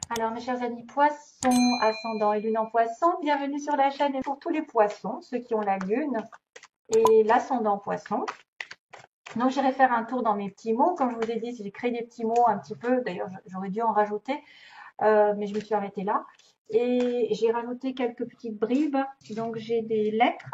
Alors, mes chers amis poissons, ascendant et lune en poisson, bienvenue sur la chaîne pour tous les poissons, ceux qui ont la lune et l'ascendant poisson. Donc, j'irai faire un tour dans mes petits mots. Comme je vous ai dit, j'ai créé des petits mots un petit peu. D'ailleurs, j'aurais dû en rajouter, mais je me suis arrêtée là. Et j'ai rajouté quelques petites bribes. Donc, j'ai des lettres.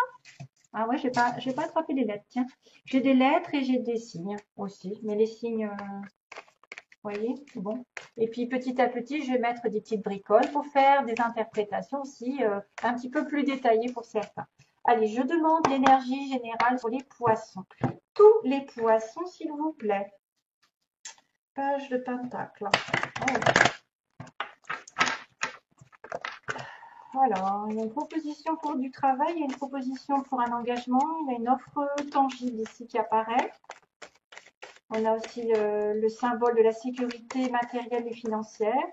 Ah ouais, je vais pas attraper les lettres, tiens. J'ai des lettres et j'ai des signes aussi. Mais les signes, vous voyez, bon. Et puis petit à petit, je vais mettre des petites bricoles pour faire des interprétations aussi un petit peu plus détaillées pour certains. Allez, je demande l'énergie générale pour les poissons. Tous les poissons, s'il vous plaît. Page de pentacle. Alors, il y a une proposition pour du travail, il y a une proposition pour un engagement, il y a une offre tangible ici qui apparaît. On a aussi le symbole de la sécurité matérielle et financière,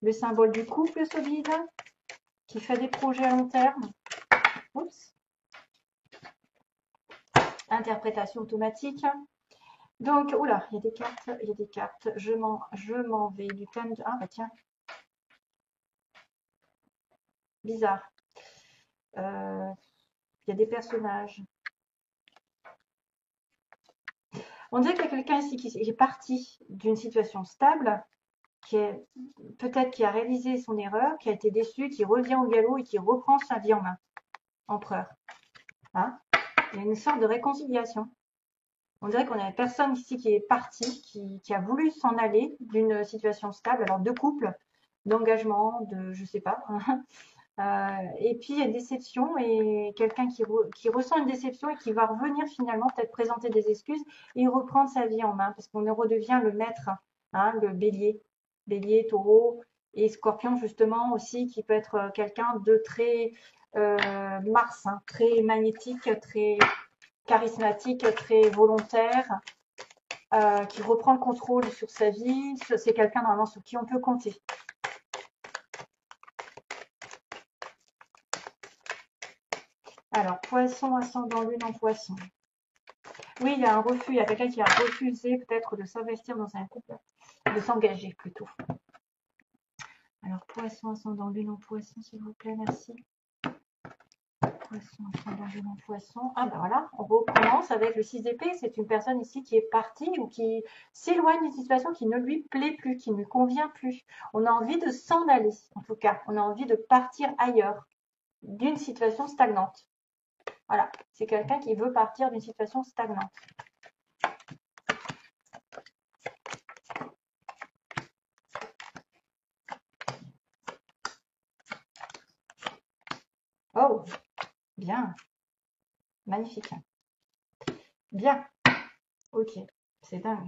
le symbole du couple solide qui fait des projets à long terme. Oups. Interprétation automatique. Donc, oula, il y a des cartes, il y a des cartes. Je m'en vais du thème de... Ah, bah tiens. Bizarre. Il y a des personnages. On dirait qu'il y a quelqu'un ici qui est parti d'une situation stable, qui est peut-être qui a réalisé son erreur, qui a été déçu, qui revient au galop et qui reprend sa vie en main. Empereur. Hein, il y a une sorte de réconciliation. On dirait qu'on a une personne ici qui est partie, qui a voulu s'en aller d'une situation stable, alors de couple, d'engagement, de je sais pas. Et puis il y a une déception et quelqu'un qui ressent une déception et qui va revenir finalement peut-être présenter des excuses et reprendre sa vie en main parce qu'on redevient le maître, hein, le bélier, bélier, taureau et scorpion justement aussi qui peut être quelqu'un de très Mars, hein, très magnétique, très charismatique, très volontaire, qui reprend le contrôle sur sa vie. C'est quelqu'un normalement sur qui on peut compter. Alors, poisson, ascendant, lune en poisson. Oui, il y a un refus, il y a quelqu'un qui a refusé peut-être de s'investir dans un couple, de s'engager plutôt. Alors, poisson, ascendant, lune en poisson, s'il vous plaît, merci. Poisson, ascendant, lune en poisson. Ah ben voilà, on recommence avec le 6 d'épée. C'est une personne ici qui est partie ou qui s'éloigne d'une situation qui ne lui plaît plus, qui ne lui convient plus. On a envie de s'en aller, en tout cas. On a envie de partir ailleurs, d'une situation stagnante. Voilà, c'est quelqu'un qui veut partir d'une situation stagnante. Oh, bien, magnifique. Bien, ok, c'est dingue.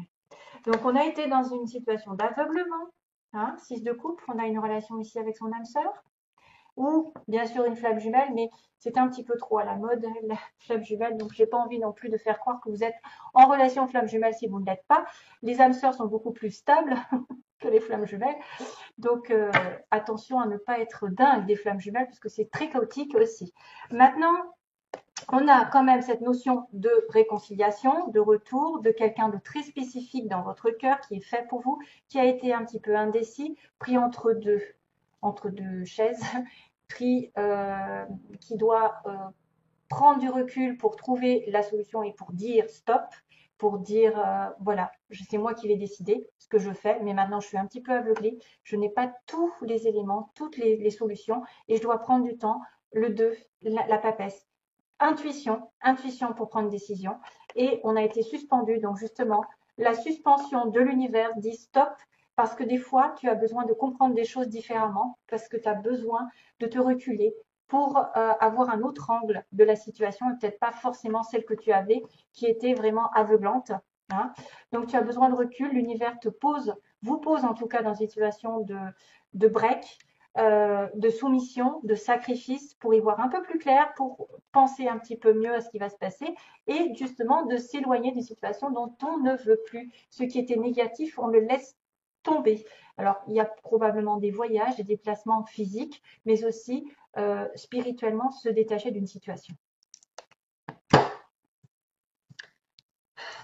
Donc, on a été dans une situation d'aveuglement, hein, 6 de coupe, on a une relation ici avec son âme sœur, ou bien sûr une flamme jumelle, mais c'est un petit peu trop à la mode, la flamme jumelle, donc j'ai pas envie non plus de faire croire que vous êtes en relation flamme jumelle si vous ne l'êtes pas. Les âmes sœurs sont beaucoup plus stables que les flammes jumelles, donc attention à ne pas être dingue des flammes jumelles, parce que c'est très chaotique aussi. Maintenant, on a quand même cette notion de réconciliation, de retour, de quelqu'un de très spécifique dans votre cœur qui est fait pour vous, qui a été un petit peu indécis, pris entre deux chaises, pris, qui doit prendre du recul pour trouver la solution et pour dire stop, pour dire voilà, c'est moi qui vais décider ce que je fais, mais maintenant je suis un petit peu aveuglée, je n'ai pas tous les éléments, toutes les solutions et je dois prendre du temps, le 2, la papesse. Intuition, intuition pour prendre une décision. Et on a été suspendu. Donc justement, la suspension de l'univers dit stop parce que des fois, tu as besoin de comprendre des choses différemment, parce que tu as besoin de te reculer pour avoir un autre angle de la situation et peut-être pas forcément celle que tu avais qui était vraiment aveuglante. Hein. Donc tu as besoin de recul, l'univers te pose, vous pose en tout cas dans une situation de break, de soumission, de sacrifice pour y voir un peu plus clair, pour penser un petit peu mieux à ce qui va se passer et justement de s'éloigner d'une situation dont on ne veut plus. Ce qui était négatif, on le laisse tomber. Alors, il y a probablement des voyages, des déplacements physiques, mais aussi spirituellement se détacher d'une situation.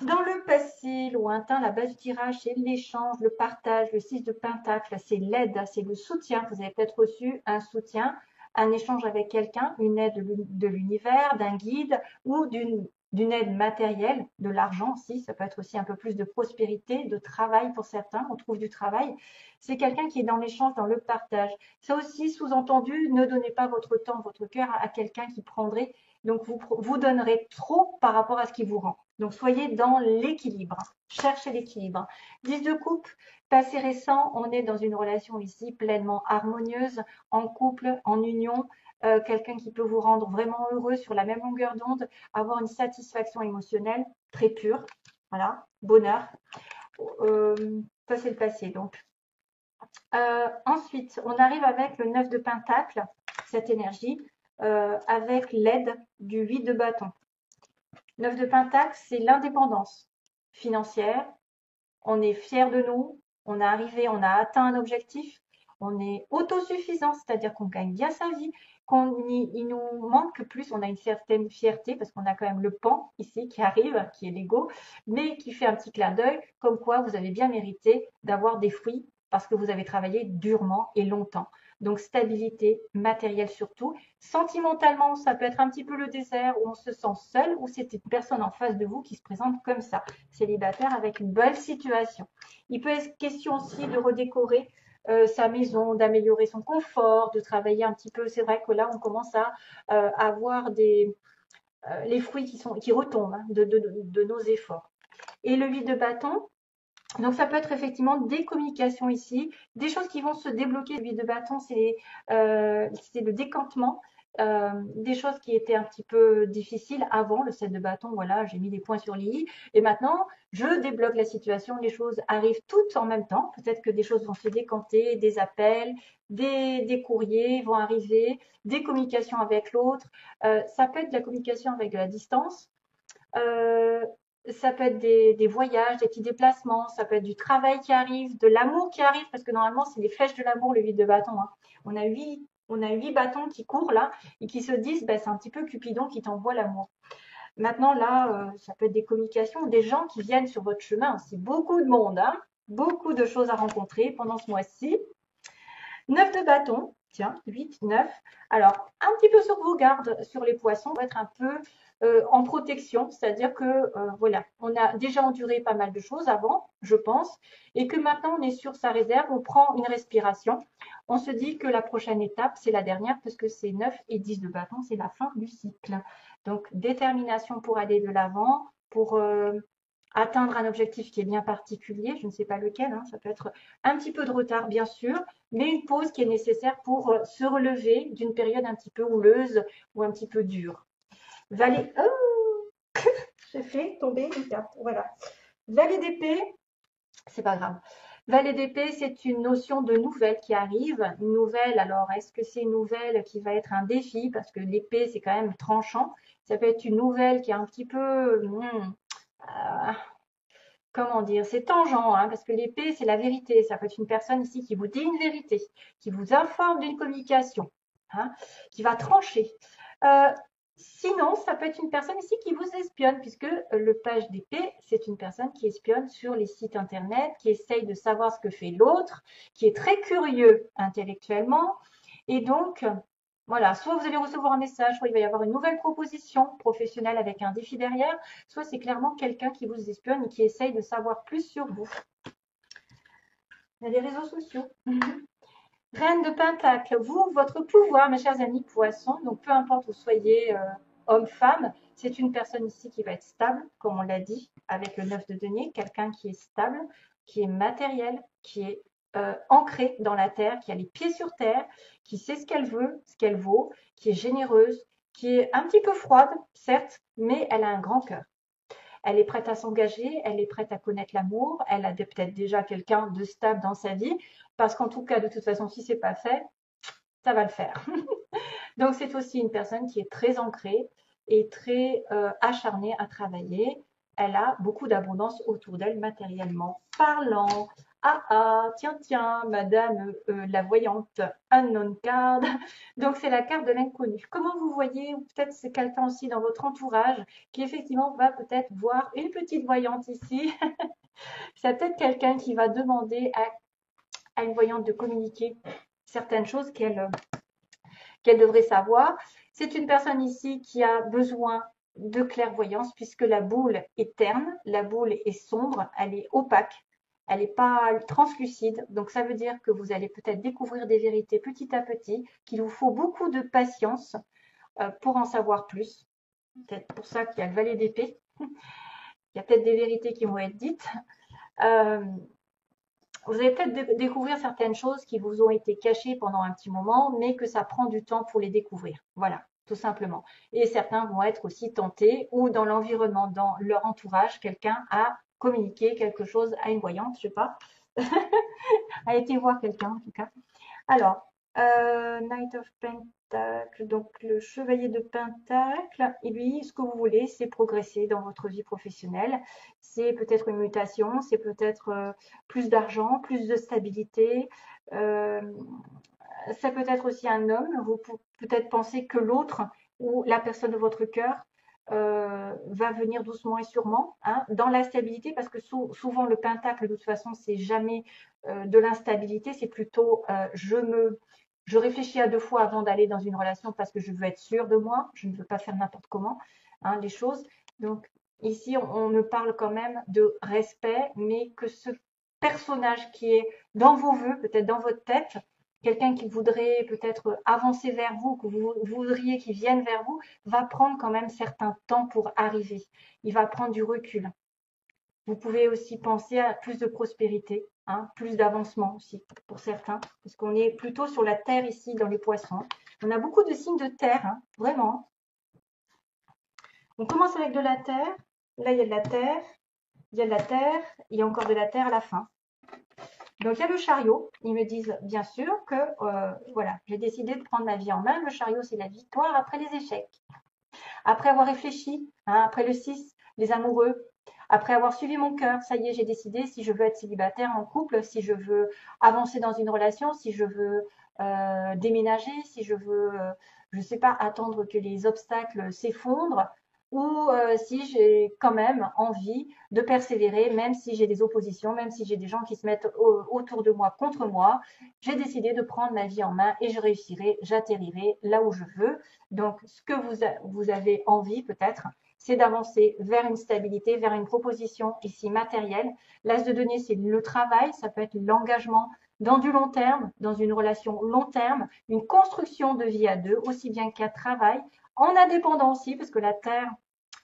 Dans le passé lointain, la base du tirage, c'est l'échange, le partage. Le 6 de Pentacle, c'est l'aide, c'est le soutien. Vous avez peut-être reçu un soutien, un échange avec quelqu'un, une aide de l'univers, d'un guide ou d'une aide matérielle, de l'argent aussi. Ça peut être aussi un peu plus de prospérité, de travail pour certains. On trouve du travail. C'est quelqu'un qui est dans l'échange, dans le partage. Ça aussi, sous-entendu, ne donnez pas votre temps, votre cœur à quelqu'un qui prendrait. Donc, vous donnerez trop par rapport à ce qui vous rend. Donc, soyez dans l'équilibre. Cherchez l'équilibre. 10 de coupe, passé récent, on est dans une relation ici pleinement harmonieuse, en couple, en union, quelqu'un qui peut vous rendre vraiment heureux sur la même longueur d'onde, avoir une satisfaction émotionnelle très pure. Voilà, bonheur. Ça, c'est le passé. Donc, ensuite, on arrive avec le 9 de Pentacle, cette énergie, avec l'aide du 8 de bâton. 9 de Pentacle, c'est l'indépendance financière. On est fier de nous, on est arrivé, on a atteint un objectif, on est autosuffisant, c'est-à-dire qu'on gagne bien sa vie, il nous manque plus, on a une certaine fierté parce qu'on a quand même le pan ici qui arrive, qui est l'ego, mais qui fait un petit clin d'œil, comme quoi vous avez bien mérité d'avoir des fruits parce que vous avez travaillé durement et longtemps. Donc stabilité matérielle surtout. Sentimentalement, ça peut être un petit peu le désert où on se sent seul ou c'est une personne en face de vous qui se présente comme ça, célibataire avec une belle situation. Il peut être question aussi de redécorer sa maison, d'améliorer son confort, de travailler un petit peu. C'est vrai que là, on commence à avoir les fruits qui retombent hein, de nos efforts. Et le 8 de bâton, donc ça peut être effectivement des communications ici, des choses qui vont se débloquer. Le 8 de bâton, c'est le décantement. Des choses qui étaient un petit peu difficiles avant le 7 de bâton, voilà, j'ai mis des points sur les i. Et maintenant, je débloque la situation, les choses arrivent toutes en même temps. Peut-être que des choses vont se décanter, des appels, des courriers vont arriver, des communications avec l'autre. Ça peut être de la communication avec de la distance. Euh, Ça peut être des voyages, des petits déplacements, ça peut être du travail qui arrive, de l'amour qui arrive, parce que normalement, c'est les flèches de l'amour, le 8 de bâton. Hein. On a 8 bâtons qui courent là et qui se disent, ben, c'est un petit peu Cupidon qui t'envoie l'amour. Maintenant, là, ça peut être des communications, des gens qui viennent sur votre chemin aussi. Beaucoup de monde, hein, beaucoup de choses à rencontrer pendant ce mois-ci. 9 de bâton, tiens, 8, 9. Alors, un petit peu sur vos gardes sur les poissons, on va être un peu en protection, c'est-à-dire que voilà, on a déjà enduré pas mal de choses avant, je pense, et que maintenant on est sur sa réserve, on prend une respiration, on se dit que la prochaine étape, c'est la dernière, parce que c'est 9 et 10 de bâton, c'est la fin du cycle. Donc, détermination pour aller de l'avant, pour atteindre un objectif qui est bien particulier, je ne sais pas lequel, hein, ça peut être un petit peu de retard bien sûr, mais une pause qui est nécessaire pour se relever d'une période un petit peu houleuse ou un petit peu dure. Valet, oh, j'ai fait tomber une carte, voilà. Valet d'épée, c'est pas grave. Valet d'épée, c'est une notion de nouvelle qui arrive. Une nouvelle, alors est-ce que c'est une nouvelle qui va être un défi? Parce que l'épée, c'est quand même tranchant. Ça peut être une nouvelle qui est un petit peu comment dire, c'est tangent, hein, parce que l'épée, c'est la vérité. Ça peut être une personne ici qui vous dit une vérité, qui vous informe d'une communication, hein, qui va trancher. Euh, Sinon, ça peut être une personne ici qui vous espionne, puisque le page d'épée, c'est une personne qui espionne sur les sites internet, qui essaye de savoir ce que fait l'autre, qui est très curieux intellectuellement, et donc voilà, soit vous allez recevoir un message, soit il va y avoir une nouvelle proposition professionnelle avec un défi derrière, soit c'est clairement quelqu'un qui vous espionne et qui essaye de savoir plus sur vous. Il y a des réseaux sociaux. Reine de Pentacle, vous, votre pouvoir, mes chers amis poissons, donc peu importe où vous soyez homme, femme, c'est une personne ici qui va être stable, comme on l'a dit, avec le 9 de denier, quelqu'un qui est stable, qui est matériel, qui est ancrée dans la terre, qui a les pieds sur terre, qui sait ce qu'elle veut, ce qu'elle vaut, qui est généreuse, qui est un petit peu froide, certes, mais elle a un grand cœur. Elle est prête à s'engager, elle est prête à connaître l'amour, elle a peut-être déjà quelqu'un de stable dans sa vie, parce qu'en tout cas, de toute façon, si c'est pas fait, ça va le faire. Donc, c'est aussi une personne qui est très ancrée et très acharnée à travailler. Elle a beaucoup d'abondance autour d'elle matériellement parlant. Ah ah, tiens, tiens, madame la voyante, unknown card. Donc, c'est la carte de l'inconnu. Comment vous voyez, ou peut-être c'est quelqu'un aussi dans votre entourage qui effectivement va peut-être voir une petite voyante ici. C'est peut-être quelqu'un qui va demander à une voyante de communiquer certaines choses qu'elle devrait savoir. C'est une personne ici qui a besoin de clairvoyance puisque la boule est terne, la boule est sombre, elle est opaque, elle n'est pas translucide. Donc ça veut dire que vous allez peut-être découvrir des vérités petit à petit, qu'il vous faut beaucoup de patience pour en savoir plus. Peut-être pour ça qu'il y a le valet d'épée. Il y a peut-être des vérités qui vont être dites. Euh, Vous allez peut-être découvrir certaines choses qui vous ont été cachées pendant un petit moment, mais que ça prend du temps pour les découvrir. Voilà, tout simplement. Et certains vont être aussi tentés ou dans l'environnement, dans leur entourage, quelqu'un a communiqué quelque chose à une voyante, je sais pas, a été voir quelqu'un en tout cas. Alors, Knight of Pentacle, donc le chevalier de Pentacle, et lui, ce que vous voulez, c'est progresser dans votre vie professionnelle. C'est peut-être une mutation, c'est peut-être plus d'argent, plus de stabilité. Euh, Ça peut être aussi un homme. Vous peut-être penser que l'autre ou la personne de votre cœur va venir doucement et sûrement hein, dans la stabilité, parce que souvent le pentacle, de toute façon, c'est jamais de l'instabilité, c'est plutôt je réfléchis à deux fois avant d'aller dans une relation parce que je veux être sûre de moi, je ne veux pas faire n'importe comment hein, les choses. Donc ici, on me parle quand même de respect, mais que ce personnage qui est dans vos voeux, peut-être dans votre tête, quelqu'un qui voudrait peut-être avancer vers vous, que vous voudriez qu'il vienne vers vous, va prendre quand même certain temps pour arriver. Il va prendre du recul. Vous pouvez aussi penser à plus de prospérité, hein, plus d'avancement aussi pour certains, parce qu'on est plutôt sur la terre ici dans les poissons. On a beaucoup de signes de terre, hein, vraiment. On commence avec de la terre. Là, il y a de la terre, il y a de la terre, il y a encore de la terre à la fin. Donc, il y a le chariot. Ils me disent bien sûr que voilà, j'ai décidé de prendre ma vie en main. Le chariot, c'est la victoire après les échecs. Après avoir réfléchi, hein, après le 6, les amoureux, après avoir suivi mon cœur, ça y est, j'ai décidé si je veux être célibataire en couple, si je veux avancer dans une relation, si je veux déménager, si je veux, je ne sais pas, attendre que les obstacles s'effondrent, ou si j'ai quand même envie de persévérer, même si j'ai des oppositions, même si j'ai des gens qui se mettent autour de moi contre moi. J'ai décidé de prendre ma vie en main et je réussirai, j'atterrirai là où je veux. Donc, ce que vous avez envie peut-être, c'est d'avancer vers une stabilité, vers une proposition ici matérielle. L'as de denier, c'est le travail, ça peut être l'engagement dans du long terme, dans une relation long terme, une construction de vie à deux, aussi bien qu'un travail, en indépendant aussi, parce que la terre,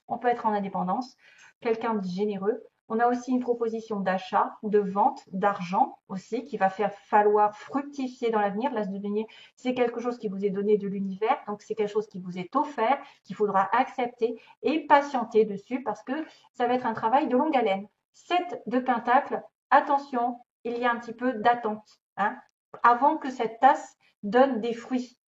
on peut être en indépendance, quelqu'un de généreux. On a aussi une proposition d'achat, de vente, d'argent aussi, qui va faire falloir fructifier dans l'avenir. L'as de denier, c'est quelque chose qui vous est donné de l'univers, donc c'est quelque chose qui vous est offert, qu'il faudra accepter et patienter dessus parce que ça va être un travail de longue haleine. 7 de pentacle, attention, il y a un petit peu d'attente hein, avant que cette tasse donne des fruits.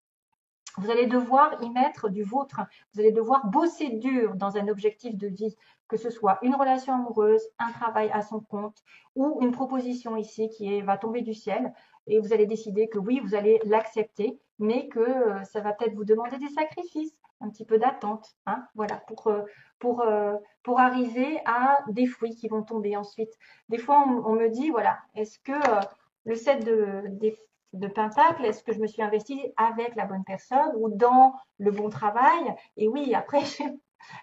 Vous allez devoir y mettre du vôtre. Vous allez devoir bosser dur dans un objectif de vie, que ce soit une relation amoureuse, un travail à son compte ou une proposition ici va tomber du ciel et vous allez décider que oui, vous allez l'accepter, mais que ça va peut-être vous demander des sacrifices, un petit peu d'attente, hein, voilà, pour arriver à des fruits qui vont tomber ensuite. Des fois, on me dit, voilà, est-ce que le set de Pentacle, est-ce que je me suis investie avec la bonne personne ou dans le bon travail? Et oui, après,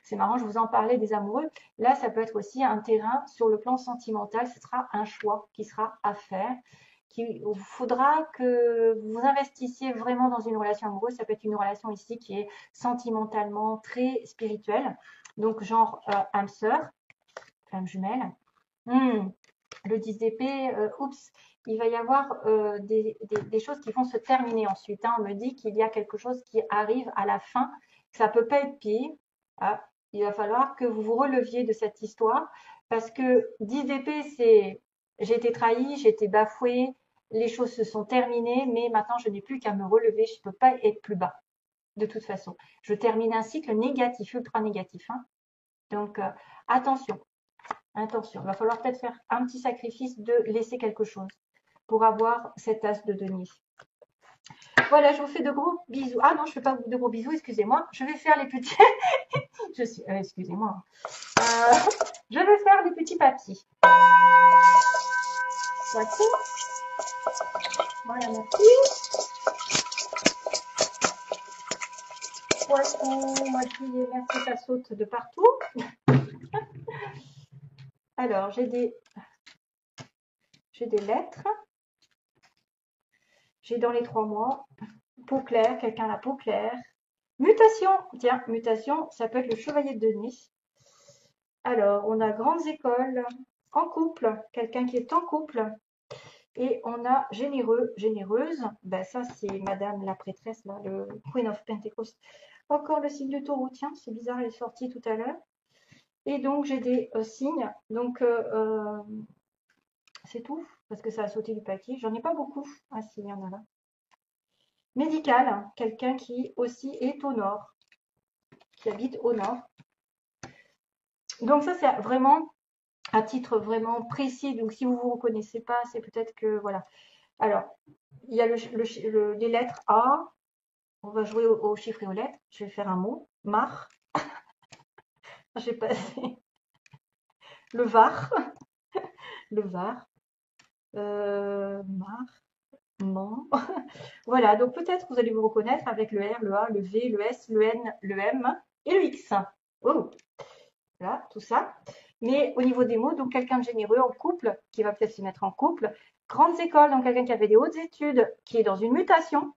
c'est marrant, je vous en parlais des amoureux. Là, ça peut être aussi un terrain sur le plan sentimental. Ce sera un choix qui sera à faire. Il faudra que vous investissiez vraiment dans une relation amoureuse. Ça peut être une relation ici qui est sentimentalement très spirituelle. Donc, genre âme sœur, flamme jumelle. Le 10 d'épée, oups, il va y avoir des choses qui vont se terminer ensuite. Hein. On me dit qu'il y a quelque chose qui arrive à la fin. Ça peut pas être pire. Ah, il va falloir que vous vous releviez de cette histoire parce que 10 d'épée, c'est j'ai été trahi, j'ai été bafoué, les choses se sont terminées, mais maintenant je n'ai plus qu'à me relever. Je ne peux pas être plus bas de toute façon. Je termine un cycle négatif, ultra négatif. Hein. Donc attention. Attention, il va falloir peut-être faire un petit sacrifice de laisser quelque chose pour avoir cet as de denier. Voilà, je vous fais de gros bisous. Ah non, je ne fais pas de gros bisous, excusez-moi. Je vais faire les petits... excusez-moi. Je vais faire les petits papiers. Voici. Voilà, merci. Poisson, moitié, merci, ça saute de partout. Alors, j'ai des lettres. J'ai dans les 3 mois. Peau claire, quelqu'un a la peau claire. Mutation, tiens, mutation, ça peut être le chevalier de denier. Alors, on a grandes écoles, en couple, quelqu'un qui est en couple. Et on a généreux, généreuse. Ben ça, c'est Madame la prêtresse, là, le Queen of Pentecost. Encore le signe du taureau, tiens, c'est bizarre, elle est sortie tout à l'heure. Et donc, j'ai des signes. Donc, c'est tout, parce que ça a sauté du paquet. J'en ai pas beaucoup. Ah si, il y en a là. Médical, quelqu'un qui aussi est au nord, qui habite au nord. Donc ça, c'est vraiment à titre vraiment précis. Donc si vous ne vous reconnaissez pas, c'est peut-être que, voilà. Alors, il y a les lettres A. On va jouer aux chiffres et aux lettres. Je vais faire un mot. Mar. J'ai passé le Var. Le Var. Mar. Man. Voilà, donc peut-être vous allez vous reconnaître avec le R, le A, le V, le S, le N, le M et le X. Oh, voilà, tout ça. Mais au niveau des mots, donc quelqu'un de généreux en couple, qui va peut-être se mettre en couple. Grandes écoles, donc quelqu'un qui avait des hautes études, qui est dans une mutation.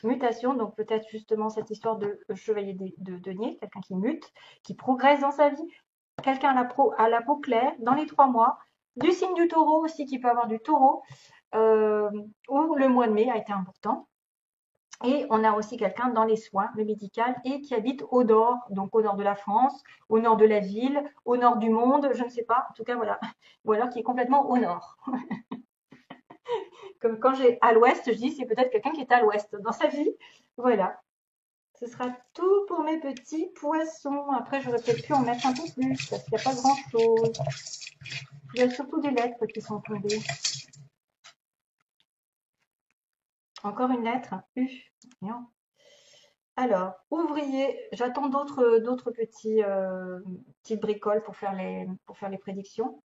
Mutation, donc peut-être justement cette histoire de chevalier de denier, quelqu'un qui mute, qui progresse dans sa vie. Quelqu'un à la peau claire, dans les 3 mois. Du signe du taureau aussi, qui peut avoir du taureau. Où le mois de mai a été important. Et on a aussi quelqu'un dans les soins, le médical, et qui habite au nord, donc au nord de la France, au nord de la ville, au nord du monde, je ne sais pas, en tout cas voilà. Ou alors qui est complètement au nord. Comme quand j'ai à l'ouest, je dis c'est peut-être quelqu'un qui est à l'ouest dans sa vie. Voilà. Ce sera tout pour mes petits poissons. Après, j'aurais peut-être pu en mettre un peu plus, parce qu'il n'y a pas grand-chose. Il y a surtout des lettres qui sont tombées. Encore une lettre, U. Non. Alors, ouvrier, j'attends d'autres petites bricoles pour faire les prédictions.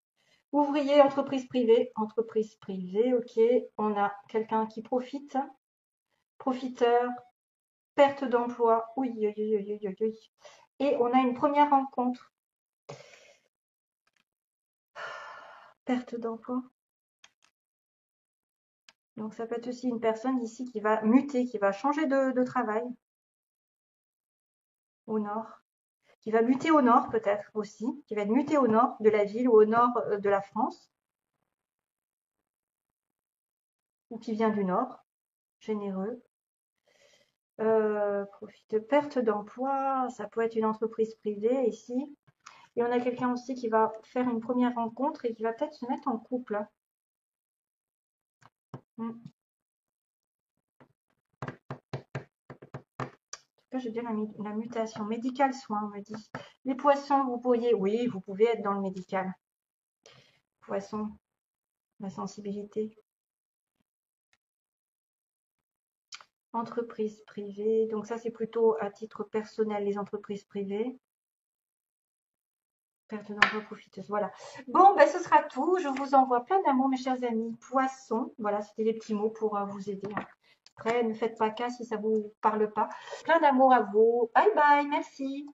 Ouvrier, entreprise privée, ok. On a quelqu'un qui profite, profiteur, perte d'emploi, oui, oui, oui, oui, oui, oui. Et on a une première rencontre. Perte d'emploi. Donc ça peut être aussi une personne ici qui va muter, qui va changer de travail au nord. Qui va muter au nord peut-être aussi, qui va être muté au nord de la ville ou au nord de la France, ou qui vient du nord, généreux. Profite, perte d'emploi, ça peut être une entreprise privée ici. Et on a quelqu'un aussi qui va faire une première rencontre et qui va peut-être se mettre en couple. En tout cas, j'ai bien la mutation. Médical soin, on me dit. Les poissons, vous pourriez, oui, vous pouvez être dans le médical. Poisson, la sensibilité. Entreprise privée, donc ça c'est plutôt à titre personnel, les entreprises privées. Perte d'emploi profiteuse, voilà. Bon, ben ce sera tout. Je vous envoie plein d'amour, mes chers amis. Poissons, voilà, c'était des petits mots pour vous aider. Après, ne faites pas cas si ça vous parle pas. Plein d'amour à vous. Bye bye, merci.